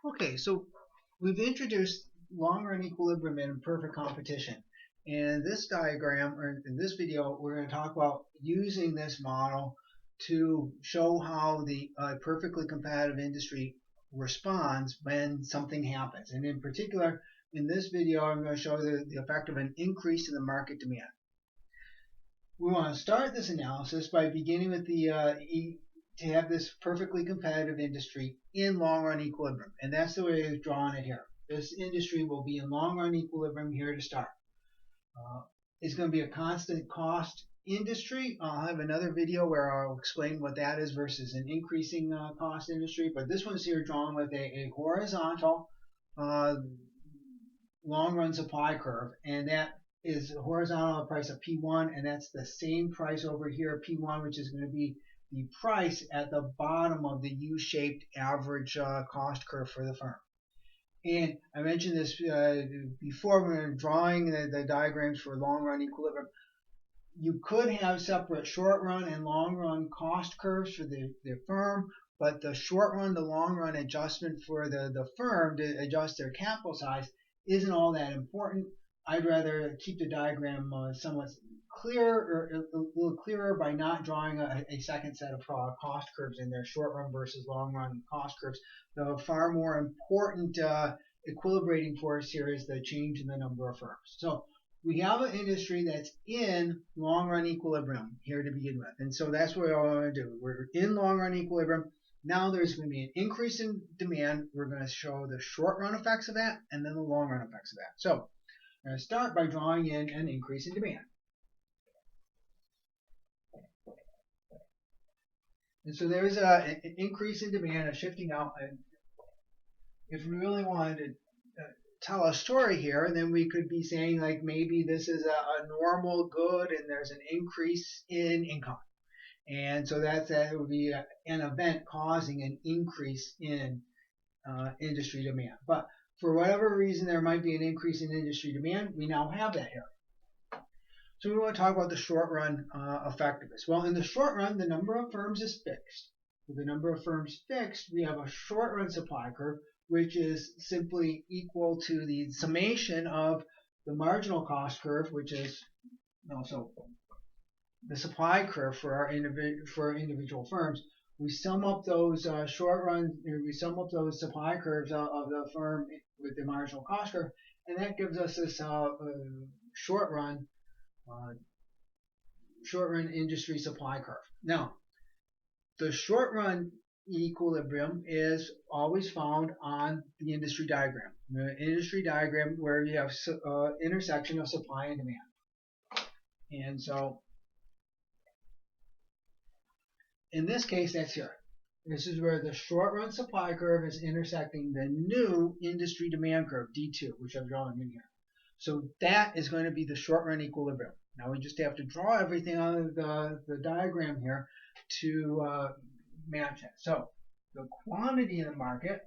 Okay, so we've introduced long-run equilibrium and perfect competition. In this diagram, or in this video, we're going to talk about using this model to show how the perfectly competitive industry responds when something happens. And in particular, in this video, I'm going to show the effect of an increase in the market demand. We want to start this analysis by beginning with to have this perfectly competitive industry in long-run equilibrium. And that's the way I've drawn it here. This industry will be in long-run equilibrium here to start. It's going to be a constant cost industry. I'll have another video where I'll explain what that is versus an increasing cost industry. But this one's here drawn with a horizontal long-run supply curve, and that is horizontal price of P1, and that's the same price over here, P1, which is going to be the price at the bottom of the U-shaped average cost curve for the firm. And I mentioned this before when we were drawing the diagrams for long-run equilibrium. You could have separate short-run and long-run cost curves for the firm, but the short-run to long-run adjustment for the firm to adjust their capital size isn't all that important. I'd rather keep the diagram somewhat clear, or a little clearer, by not drawing a second set of cost curves in there, short run versus long run cost curves. The far more important equilibrating force here is the change in the number of firms. So we have an industry that's in long run equilibrium here to begin with, and so that's what I want to do. We're in long run equilibrium. Now there's going to be an increase in demand. We're going to show the short run effects of that and then the long run effects of that. So I'm going to start by drawing in an increase in demand. And so there's an increase in demand, a shifting out. And if we really wanted to tell a story here, then we could be saying, like, maybe this is a normal good and there's an increase in income. And so that would be an event causing an increase in industry demand. But for whatever reason, there might be an increase in industry demand. We now have that here. So we want to talk about the short run effect of this. Well, in the short run, the number of firms is fixed. With the number of firms fixed, we have a short run supply curve, which is simply equal to the summation of the marginal cost curve, which is also the supply curve for our individual firms. We sum up those we sum up those supply curves of the firm with the marginal cost curve, and that gives us this short run industry supply curve. Now, the short run equilibrium is always found on the industry diagram. The industry diagram where you have intersection of supply and demand. And so in this case, that's here. This is where the short run supply curve is intersecting the new industry demand curve, D2, which I'm drawing in here. So that is going to be the short run equilibrium. Now we just have to draw everything on the diagram here to match it. So the quantity in the market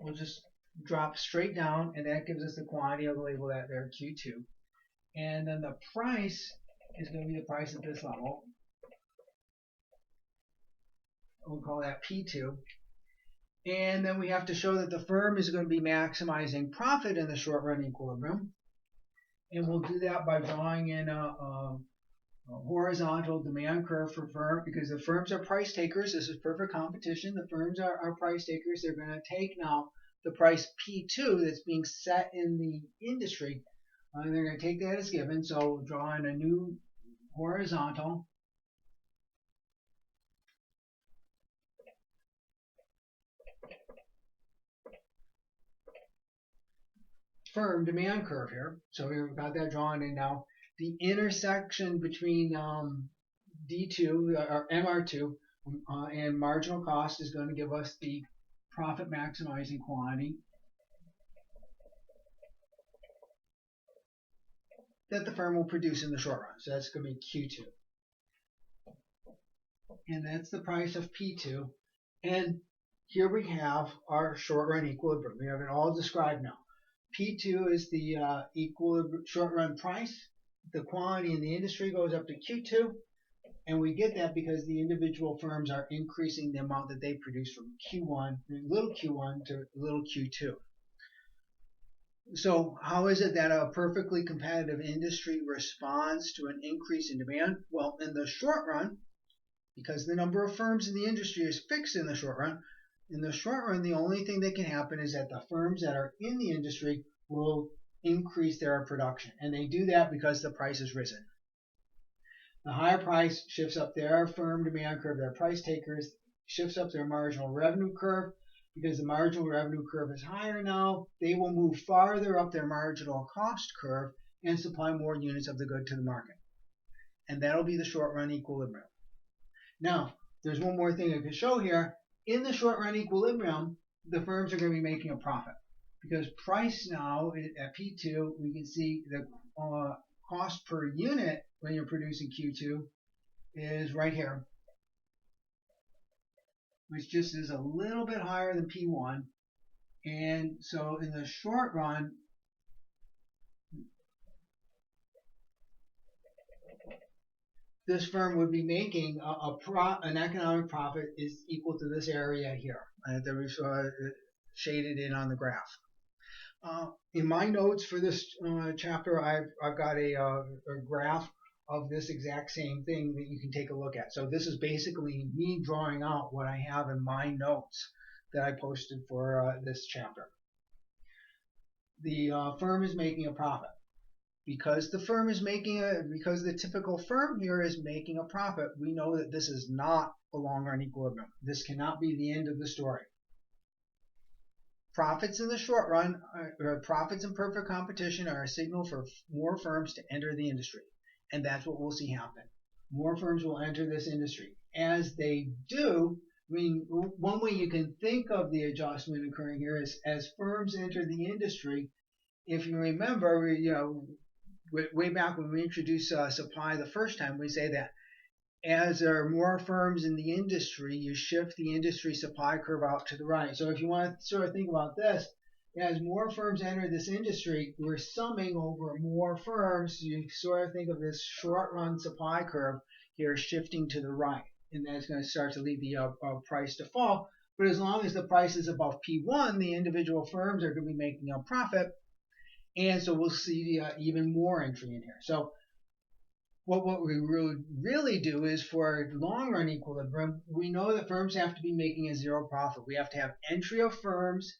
will just drop straight down, and that gives us the quantity. I'll label that there, Q2. And then the price is going to be the price at this level. We'll call that P2. And then we have to show that the firm is going to be maximizing profit in the short run equilibrium. And we'll do that by drawing in a horizontal demand curve for firm, because the firms are price takers. This is perfect competition. The firms are price takers. They're going to take now the price P2 that's being set in the industry, and they're going to take that as given. So we'll draw in a new horizontal firm demand curve here. So we've got that drawn in now. The intersection between D2 or MR2 and marginal cost is going to give us the profit maximizing quantity that the firm will produce in the short run. So that's going to be Q2. And that's the price of P2. And here we have our short run equilibrium. We have it all described now. P2 is the short run price. The quantity in the industry goes up to Q2. And we get that because the individual firms are increasing the amount that they produce from Q1, little q1 to little q2. So how is it that a perfectly competitive industry responds to an increase in demand? Well, in the short run, because the number of firms in the industry is fixed in the short run, the only thing that can happen is that the firms that are in the industry will increase their production. And they do that because the price has risen. The higher price shifts up their firm demand curve, their price takers, shifts up their marginal revenue curve. Because the marginal revenue curve is higher now, they will move farther up their marginal cost curve and supply more units of the good to the market. And that'll be the short run equilibrium. Now, there's one more thing I can show here. In the short run equilibrium, the firms are going to be making a profit. Because price now at P2, we can see the cost per unit when you're producing Q2 is right here, which just is a little bit higher than P1. And so in the short run, this firm would be making an economic profit is equal to this area here that we shaded in on the graph. In my notes for this chapter, I've got a graph of this exact same thing that you can take a look at. So this is basically me drawing out what I have in my notes that I posted for this chapter. The firm is making a profit. Because the firm is because the typical firm here is making a profit, we know that this is not a long-run equilibrium. This cannot be the end of the story. Profits in the short run, profits in perfect competition are a signal for more firms to enter the industry. And that's what we'll see happen. More firms will enter this industry. As they do, I mean, one way you can think of the adjustment occurring here is as firms enter the industry, if you remember, way back when we introduced supply the first time, we say that as there are more firms in the industry, you shift the industry supply curve out to the right. So if you want to sort of think about this, as more firms enter this industry, we're summing over more firms. You sort of think of this short-run supply curve here shifting to the right. And that's going to start to lead the price to fall. But as long as the price is above P1, the individual firms are going to be making a profit. And so we'll see even more entry in here. So what we really do is for long-run equilibrium, we know that firms have to be making a zero profit. We have to have entry of firms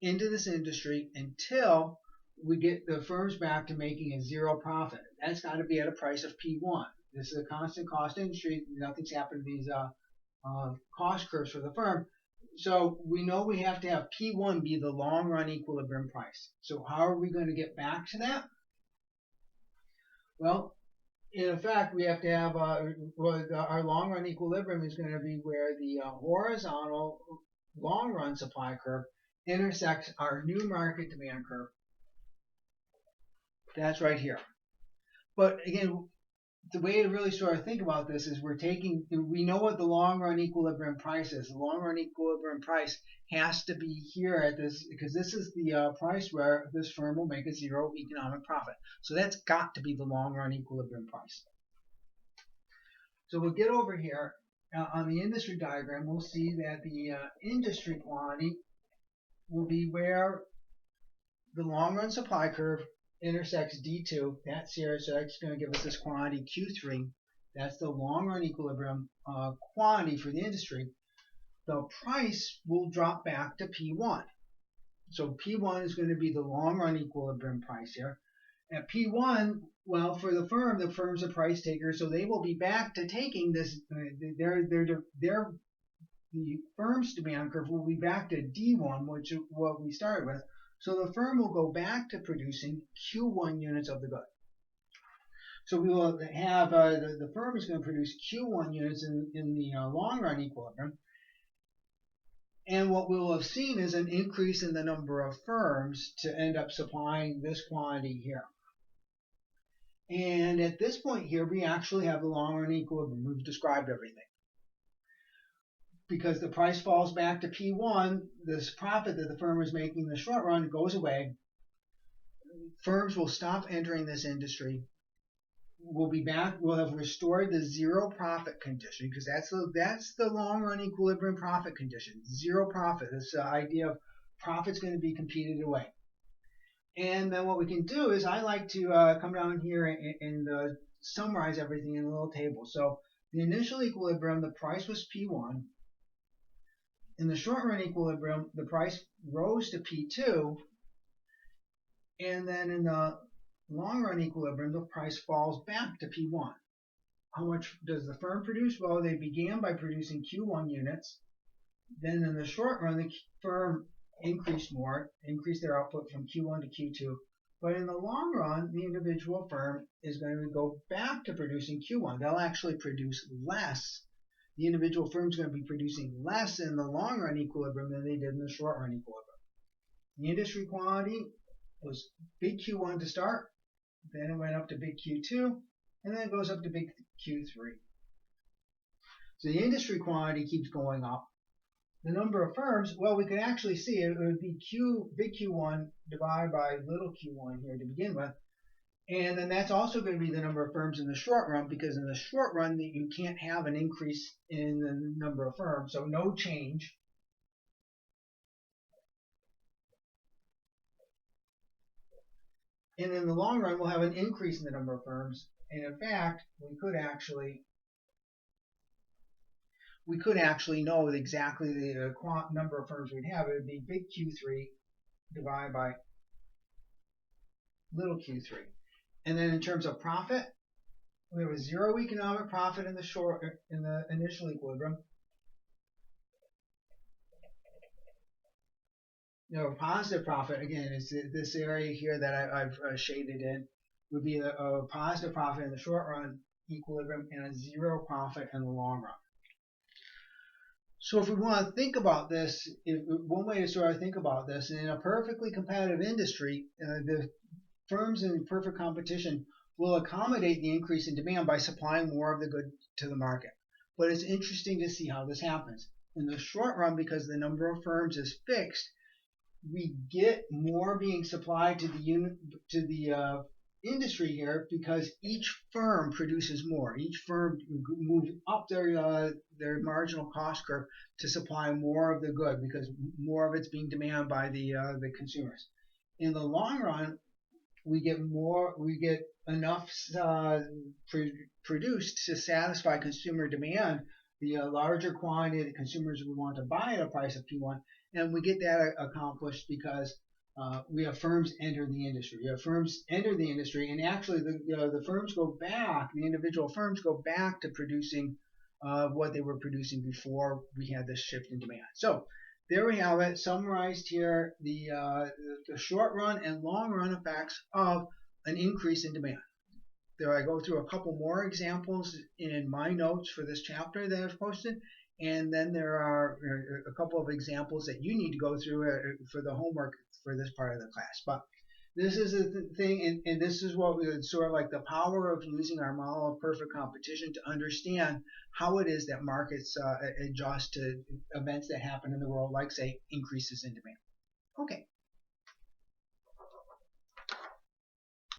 into this industry until we get the firms back to making a zero profit. That's got to be at a price of P1. This is a constant cost industry. Nothing's happened to these cost curves for the firm. So we know we have to have P1 be the long-run equilibrium price. So how are we going to get back to that? Well, in effect, we have to have our long-run equilibrium is going to be where the horizontal long-run supply curve intersects our new market demand curve. That's right here. But again, the way to really sort of think about this is we know what the long-run equilibrium price is. The long-run equilibrium price has to be here at this, because this is the price where this firm will make a zero economic profit. So that's got to be the long-run equilibrium price. So we'll get over here on the industry diagram. We'll see that the industry quantity will be where the long-run supply curve intersects D2, that's here, so that's going to give us this quantity Q3. That's the long-run equilibrium quantity for the industry. The price will drop back to P1. So P1 is going to be the long-run equilibrium price here. At P1, well, for the firm's a price taker, so they will be back to taking this. The firm's demand curve will be back to D1, which is what we started with. So the firm will go back to producing Q1 units of the good. So we will have the firm is going to produce Q1 units in the long-run equilibrium. And what we will have seen is an increase in the number of firms to end up supplying this quantity here. And at this point here, we actually have the long-run equilibrium. We've described everything. Because the price falls back to P1, this profit that the firm is making in the short run goes away. Firms will stop entering this industry. we'll be back. We'll have restored the zero profit condition, because that's the long run equilibrium profit condition. Zero profit. This idea of profit's going to be competed away. And then what we can do is I like to come down here and summarize everything in a little table. So the initial equilibrium, the price was P1. In the short run equilibrium, the price rose to P2. And then in the long run equilibrium, the price falls back to P1. How much does the firm produce? Well, they began by producing Q1 units. Then in the short run, the firm increased their output from Q1 to Q2. But in the long run, the individual firm is going to go back to producing Q1. They'll actually produce less. The individual firm is going to be producing less in the long run equilibrium than they did in the short run equilibrium. The industry quantity was big Q1 to start, then it went up to big Q2, and then it goes up to big Q3. So the industry quantity keeps going up. The number of firms, well, we could actually see it would be big Q1 divided by little q1 here to begin with. And then that's also going to be the number of firms in the short run, because in the short run you can't have an increase in the number of firms, so no change. And in the long run, we'll have an increase in the number of firms. And in fact, we could actually know exactly the number of firms we'd have. It would be big Q3 divided by little q3. And then in terms of profit, we have a zero economic profit in the initial equilibrium. Positive profit, again, is this area here that I've shaded in, would be a positive profit in the short run equilibrium and a zero profit in the long run. So if we want to think about this, one way to sort of think about this, in a perfectly competitive industry, the firms in perfect competition will accommodate the increase in demand by supplying more of the good to the market. But it's interesting to see how this happens. In the short run, because the number of firms is fixed, we get more being supplied to the industry here, because each firm produces more. Each firm moves up their marginal cost curve to supply more of the good, because more of it's being demanded by the consumers. In the long run, we get enough produced to satisfy consumer demand, the larger quantity that consumers would want to buy at a price of P1, and we get that accomplished because we have firms enter the industry. We have firms enter the industry, and actually the firms go back, the individual firms go back to producing what they were producing before we had this shift in demand. So there we have it, summarized here, the short run and long run effects of an increase in demand. There I go through a couple more examples in my notes for this chapter that I've posted, and then there are a couple of examples that you need to go through for the homework for this part of the class. But this is the thing, and this is what sort of like the power of using our model of perfect competition to understand how it is that markets adjust to events that happen in the world, like, say, increases in demand. Okay.